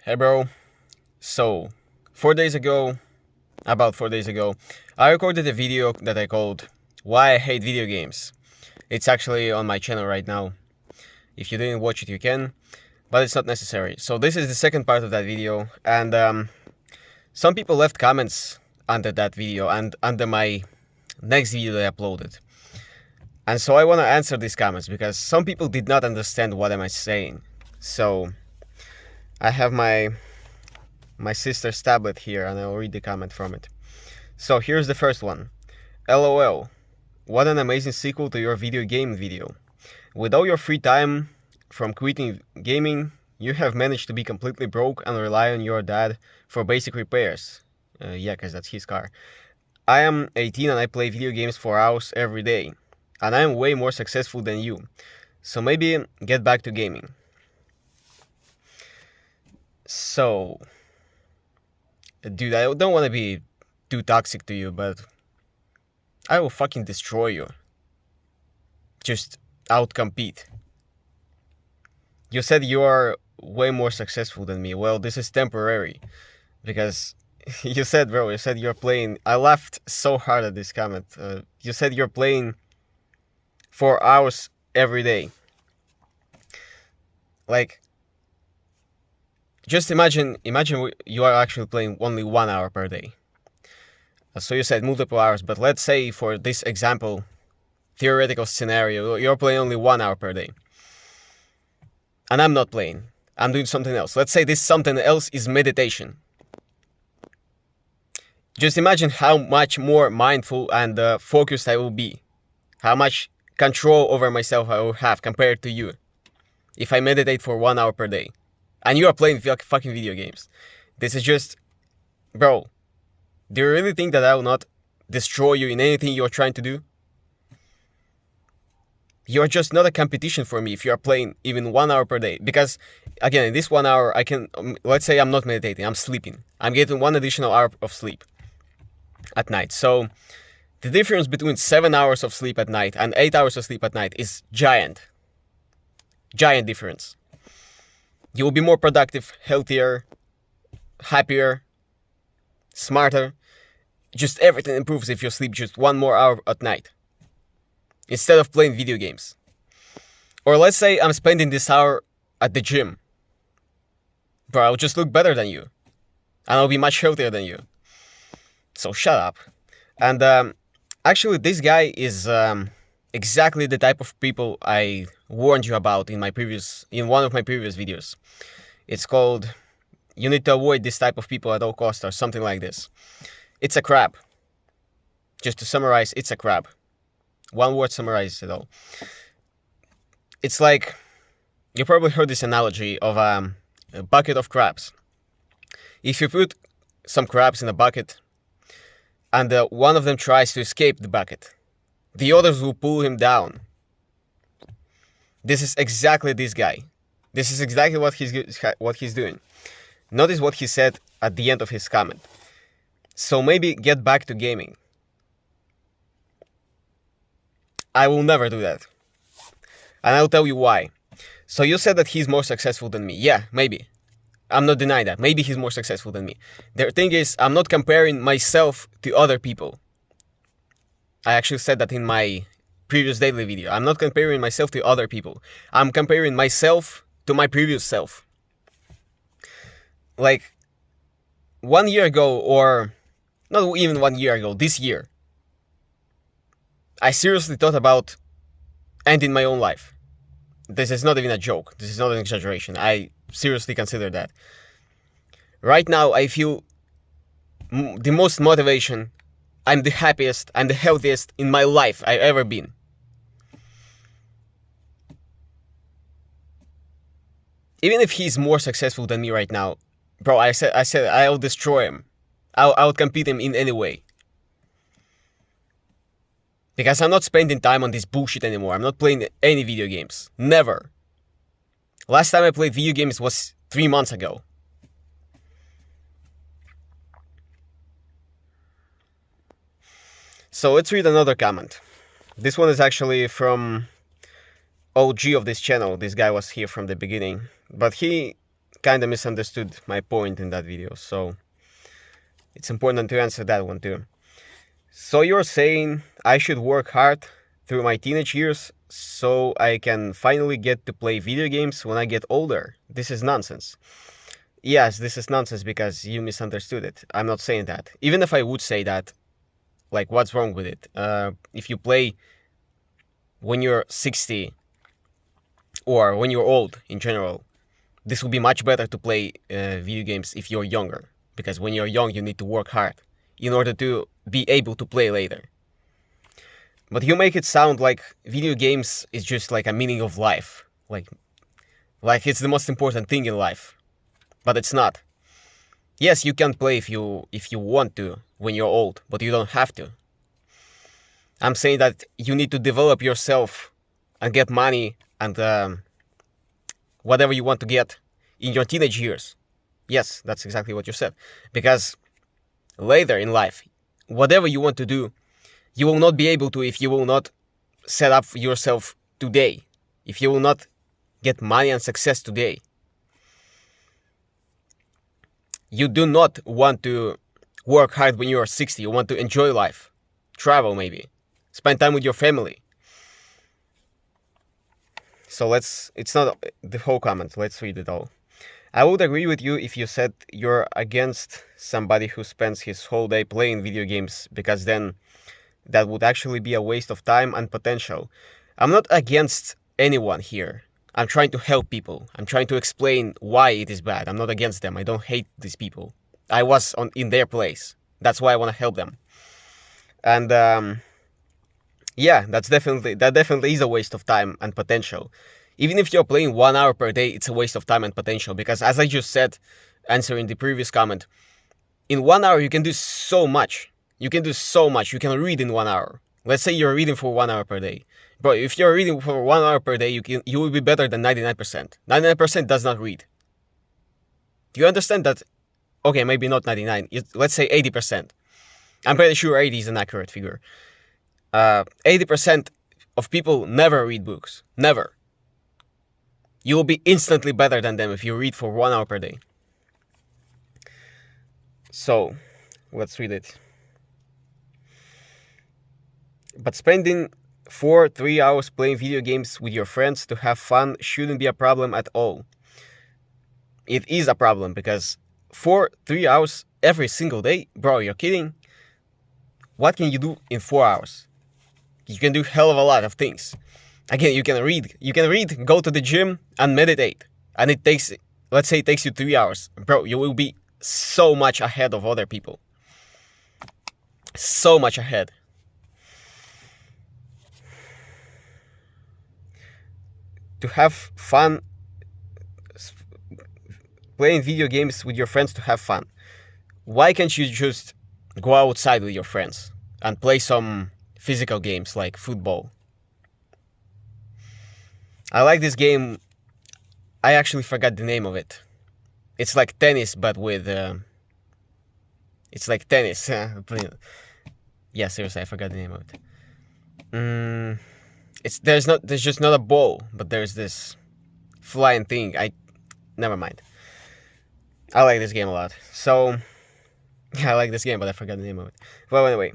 Hey bro, so 4 days ago, about 4 days ago, I recorded a video that I called Why I Hate Video Games. It's actually on my channel right now. If you didn't watch it, you can, but it's not necessary. So this is the second part of that video, and some people left comments under that video and under my next video that I uploaded. And so I want to answer these comments because some people did not understand what am I saying. So I have my sister's tablet here and I'll read the comment from it. So here's the first one. LOL. What an amazing sequel to your video game video. With all your free time from quitting gaming, you have managed to be completely broke and rely on your dad for basic repairs. Yeah, because that's his car. I am 18 and I play video games for hours every day. And I am way more successful than you. So maybe get back to gaming. So, dude, I don't want to be too toxic to you, but I will fucking destroy you. Just outcompete. You said you are way more successful than me. Well, this is temporary. Because you said you're playing... I laughed so hard at this comment. You said you're playing 4 hours every day. Like, just imagine you are actually playing only 1 hour per day. So you said multiple hours, but let's say for this example, theoretical scenario, you're playing only 1 hour per day. And I'm not playing. I'm doing something else. Let's say this something else is meditation. Just imagine how much more mindful and focused I will be. How much control over myself I will have compared to you. If I meditate for 1 hour per day. And you are playing fucking video games. This is just... Bro, do you really think that I will not destroy you in anything you're trying to do? You're just not a competition for me if you are playing even 1 hour per day. Because, again, in this 1 hour, I can... let's say I'm not meditating, I'm sleeping. I'm getting 1 additional hour of sleep at night. So, the difference between 7 hours of sleep at night and 8 hours of sleep at night is giant. Giant difference. You will be more productive, healthier, happier, smarter. Just everything improves if you sleep just 1 more hour at night. Instead of playing video games. Or let's say I'm spending this hour at the gym. Bro, I'll just look better than you. And I'll be much healthier than you. So shut up. And actually this guy is exactly the type of people I warned you about in one of my previous videos. It's called "You need to avoid this type of people at all costs" or something like this. It's a crap. Just to summarize, it's a crap. One word summarizes it all. It's like, you probably heard this analogy of a bucket of crabs. If you put some crabs in a bucket and one of them tries to escape the bucket, the others will pull him down. This is exactly this guy. This is exactly what he's doing. Notice what he said at the end of his comment. So maybe get back to gaming. I will never do that. And I'll tell you why. So you said that he's more successful than me. Yeah, maybe. I'm not denying that. Maybe he's more successful than me. The thing is, I'm not comparing myself to other people. I actually said that in my previous daily video. I'm not comparing myself to other people. I'm comparing myself to my previous self. Like, 1 year ago, or not even 1 year ago, this year, I seriously thought about ending my own life. This is not even a joke. This is not an exaggeration. I seriously consider that. Right now, I feel the most motivation. I'm the happiest, I'm the healthiest in my life I've ever been. Even if he's more successful than me right now, bro, I said I'll destroy him. I'll compete him in any way. Because I'm not spending time on this bullshit anymore. I'm not playing any video games. Never. Last time I played video games was 3 months ago. So let's read another comment. This one is actually from OG of this channel. This guy was here from the beginning. But he kind of misunderstood my point in that video, so it's important to answer that one too. So you're saying I should work hard through my teenage years so I can finally get to play video games when I get older. This is nonsense. Yes, this is nonsense because you misunderstood it. I'm not saying that. Even if I would say that, like, what's wrong with it? If you play when you're 60 or when you're old in general, this would be much better to play video games if you're younger. Because when you're young, you need to work hard in order to be able to play later. But you make it sound like video games is just like a meaning of life. Like it's the most important thing in life. But it's not. Yes, you can play if you want to when you're old, but you don't have to. I'm saying that you need to develop yourself and get money and whatever you want to get in your teenage years. Yes, that's exactly what you said. Because later in life, whatever you want to do, you will not be able to if you will not set up yourself today. If you will not get money and success today. You do not want to work hard when you are 60. You want to enjoy life. Travel maybe. Spend time with your family. So it's not the whole comment. Let's read it all. I would agree with you if you said you're against somebody who spends his whole day playing video games, because then that would actually be a waste of time and potential. I'm not against anyone here. I'm trying to help people. I'm trying to explain why it is bad. I'm not against them. I don't hate these people. I was in their place. That's why I want to help them. And yeah, that definitely is a waste of time and potential. Even if you're playing 1 hour per day, it's a waste of time and potential. Because as I just said, answering the previous comment, in 1 hour you can do so much. You can do so much. You can read in 1 hour. Let's say you're reading for 1 hour per day. Bro, if you're reading for 1 hour per day, you will be better than 99%. 99% does not read. Do you understand that? Okay, maybe not 99. Let's say 80%. I'm pretty sure 80 is an accurate figure. 80% of people never read books. Never. You will be instantly better than them if you read for 1 hour per day. So, let's read it. But spending 4-3 hours playing video games with your friends to have fun shouldn't be a problem at all. It is a problem because 4-3 hours every single day? Bro, you're kidding? What can you do in 4 hours? You can do hell of a lot of things. Again, you can read, go to the gym and meditate. And it takes, let's say it takes you 3 hours. Bro, you will be so much ahead of other people. So much ahead. To have fun, playing video games with your friends to have fun. Why can't you just go outside with your friends and play some physical games like football? I like this game. I actually forgot the name of it. It's like tennis, but with... it's like tennis. Yeah, seriously, I forgot the name of it. There's just not a ball, but there's this flying thing. Never mind. I like this game a lot. So, yeah, I like this game, but I forgot the name of it. Well, anyway.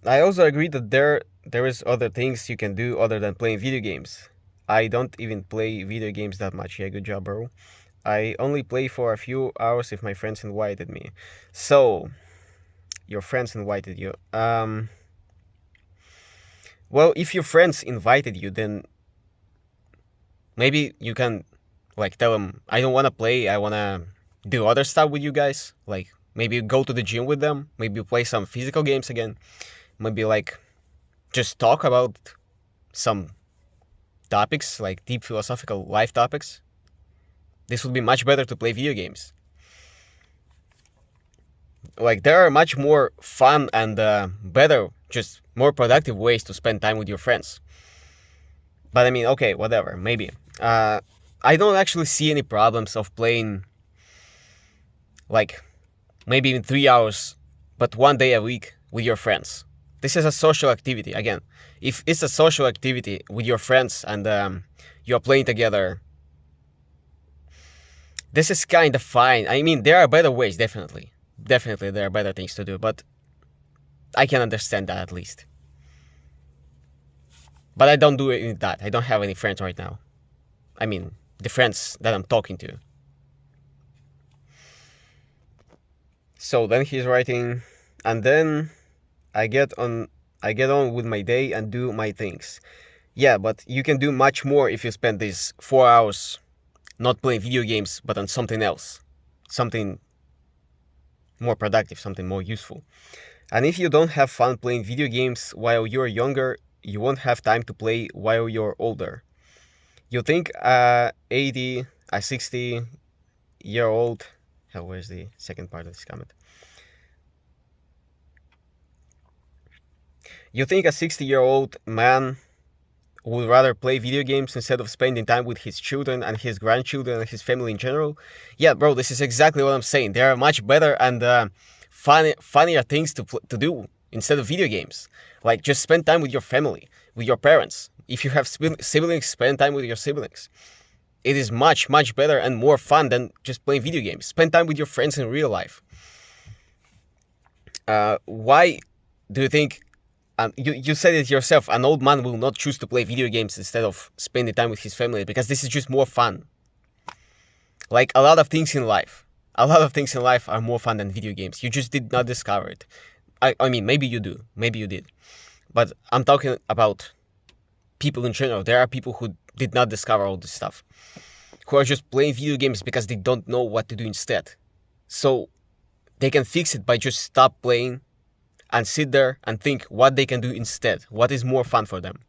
I also agree that there is other things you can do other than playing video games. I don't even play video games that much. Yeah, good job, bro. I only play for a few hours if my friends invited me. So, your friends invited you. Well, if your friends invited you, then maybe you can, like, tell them, I don't want to play, I want to do other stuff with you guys. Like, maybe go to the gym with them, maybe play some physical games again. Maybe, like, just talk about some topics, like deep philosophical life topics. This would be much better to play video games. Like, there are much more fun and better, just more productive ways to spend time with your friends. But I mean, okay, whatever, maybe. I don't actually see any problems of playing, like, maybe even 3 hours, but 1 day a week with your friends. This is a social activity. Again, if it's a social activity with your friends and you're playing together This is kind of fine. I mean, there are better ways, definitely. Definitely, there are better things to do, but I can understand that at least. But I don't do any that. I don't have any friends right now. I mean, the friends that I'm talking to. So then he's writing, and then I get on with my day and do my things. Yeah, but you can do much more if you spend these 4 hours not playing video games, but on something else. Something more productive, something more useful. And if you don't have fun playing video games while you're younger, you won't have time to play while you're older. You think a 60-year-old... where's the second part of this comment? You think a 60-year-old man would rather play video games instead of spending time with his children and his grandchildren and his family in general? Yeah, bro, this is exactly what I'm saying. There are much better and funnier things to do instead of video games. Like, just spend time with your family, with your parents. If you have siblings, spend time with your siblings. It is much, much better and more fun than just playing video games. Spend time with your friends in real life. Why do you think... you said it yourself, an old man will not choose to play video games instead of spending time with his family, because this is just more fun. Like, a lot of things in life are more fun than video games. You just did not discover it. I mean, maybe you do. Maybe you did. But I'm talking about people in general. There are people who did not discover all this stuff, who are just playing video games because they don't know what to do instead. So they can fix it by just stop playing and sit there and think what they can do instead, what is more fun for them.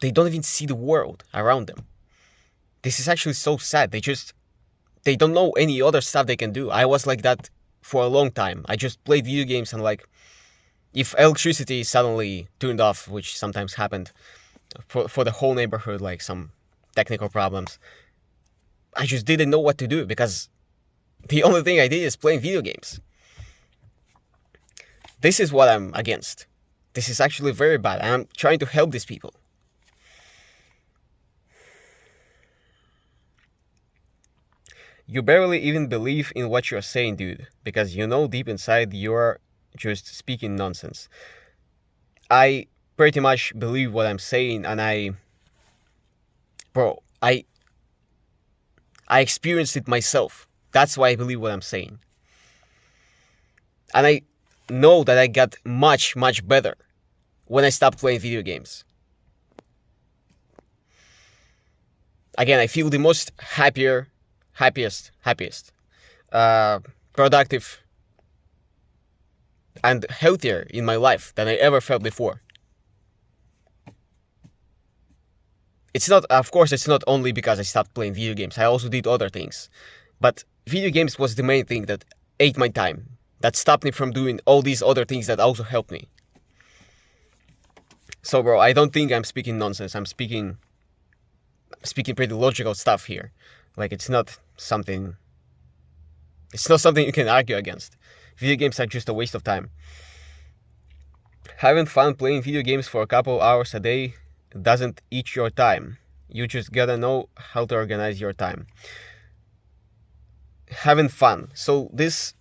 They don't even see the world around them. This is actually so sad. They don't know any other stuff they can do. I was like that for a long time. I just played video games, and like, if electricity suddenly turned off, which sometimes happened for the whole neighborhood, like some technical problems, I just didn't know what to do because the only thing I did is playing video games. This is what I'm against. This is actually very bad. I'm trying to help these people. You barely even believe in what you're saying, dude, because you know deep inside you're just speaking nonsense. I pretty much believe what I'm saying, and I experienced it myself. That's why I believe what I'm saying. And I know that I got much, much better when I stopped playing video games. Again, I feel the most happiest, productive, and healthier in my life than I ever felt before. It's not, of course, it's not only because I stopped playing video games. I also did other things. But video games was the main thing that ate my time, that stopped me from doing all these other things that also helped me. So, bro, I don't think I'm speaking nonsense. I'm speaking pretty logical stuff here. Like, it's not something you can argue against. Video games are just a waste of time. Having fun playing video games for a couple hours a day doesn't eat your time. You just gotta know how to organize your time. Having fun. So this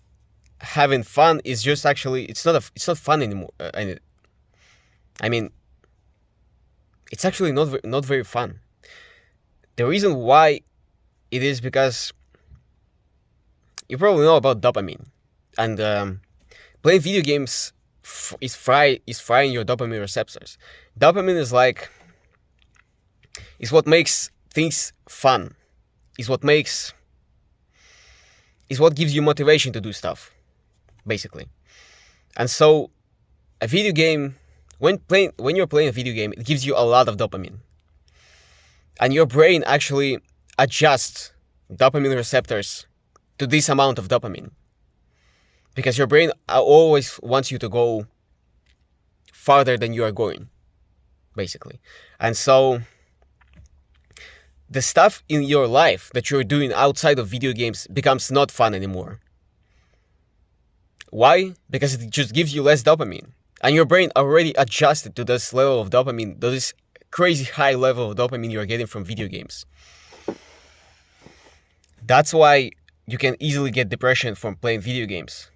having fun is just actually, it's not fun anymore. I mean, it's actually not very fun. The reason why it is because you probably know about dopamine, and playing video games is frying your dopamine receptors. Dopamine is what makes things fun. Is what gives you motivation to do stuff, basically. And so, a video game, when you're playing a video game, it gives you a lot of dopamine, and your brain actually adjusts dopamine receptors to this amount of dopamine, because your brain always wants you to go farther than you are going, basically. And so the stuff in your life that you're doing outside of video games becomes not fun anymore. Why? Because it just gives you less dopamine, and your brain already adjusted to this level of dopamine, to this crazy high level of dopamine you're getting from video games. That's why you can easily get depression from playing video games.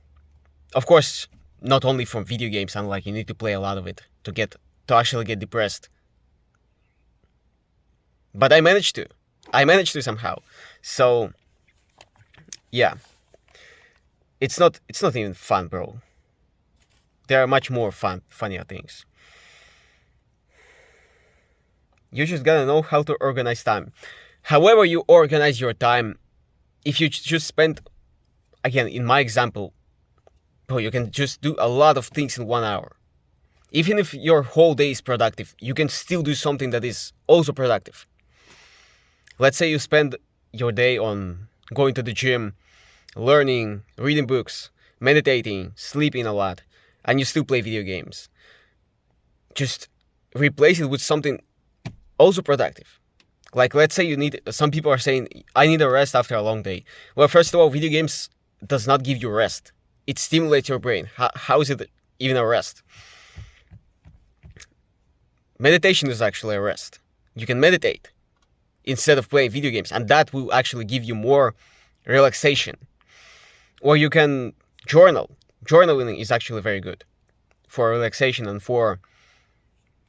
Of course, not only from video games, unlike you need to play a lot of it to actually get depressed. But I managed to somehow. So yeah, it's not even fun, bro. There are much more funnier things. You just gotta know how to organize time. However you organize your time, if you just spend, again, in my example, bro, you can just do a lot of things in 1 hour. Even if your whole day is productive, you can still do something that is also productive. Let's say you spend your day on going to the gym, learning, reading books, meditating, sleeping a lot, and you still play video games. Just replace it with something also productive. Like, let's say some people are saying, I need a rest after a long day. Well, first of all, video games does not give you rest. It stimulates your brain. How is it even a rest? Meditation is actually a rest. You can meditate instead of playing video games, and that will actually give you more relaxation. Or you can journal. Journaling is actually very good for relaxation and for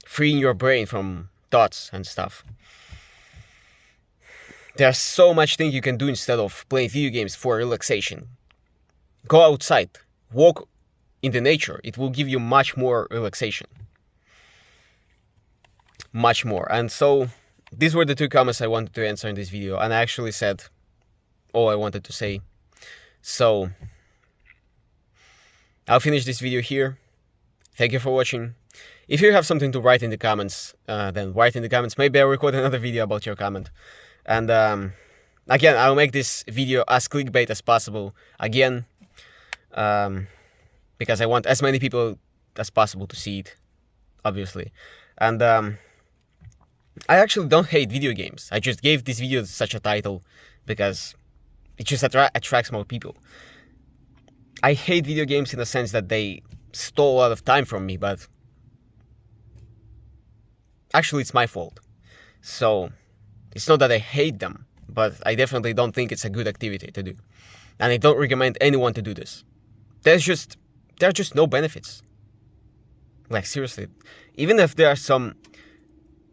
freeing your brain from thoughts and stuff. There's so much things you can do instead of playing video games for relaxation. Go outside, walk in the nature. It will give you much more relaxation. Much more. And so these were the 2 comments I wanted to answer in this video, and I actually said all I wanted to say. So I'll finish this video here. Thank you for watching. If you have something to write in the comments, then write in the comments. Maybe I'll record another video about your comment. And again, I'll make this video as clickbait as possible. Again, because I want as many people as possible to see it, obviously. And I actually don't hate video games. I just gave this video such a title because it just attracts more people. I hate video games in the sense that they stole a lot of time from me, but actually it's my fault. So it's not that I hate them, but I definitely don't think it's a good activity to do. And I don't recommend anyone to do this. There are just no benefits. Like, seriously, even if there are some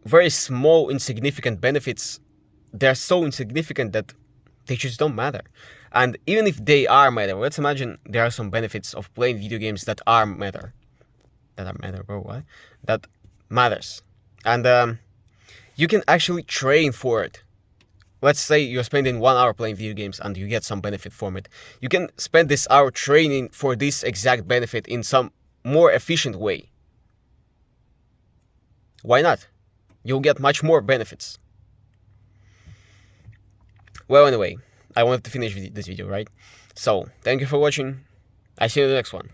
very small, insignificant benefits, they're so insignificant that they just don't matter. And even if they are matter, let's imagine there are some benefits of playing video games that are matter. Bro, what? That matters. And you can actually train for it. Let's say you're spending 1 hour playing video games and you get some benefit from it. You can spend this hour training for this exact benefit in some more efficient way. Why not? You'll get much more benefits. Well, anyway, I wanted to finish this video, right? So, thank you for watching. I see you in the next one.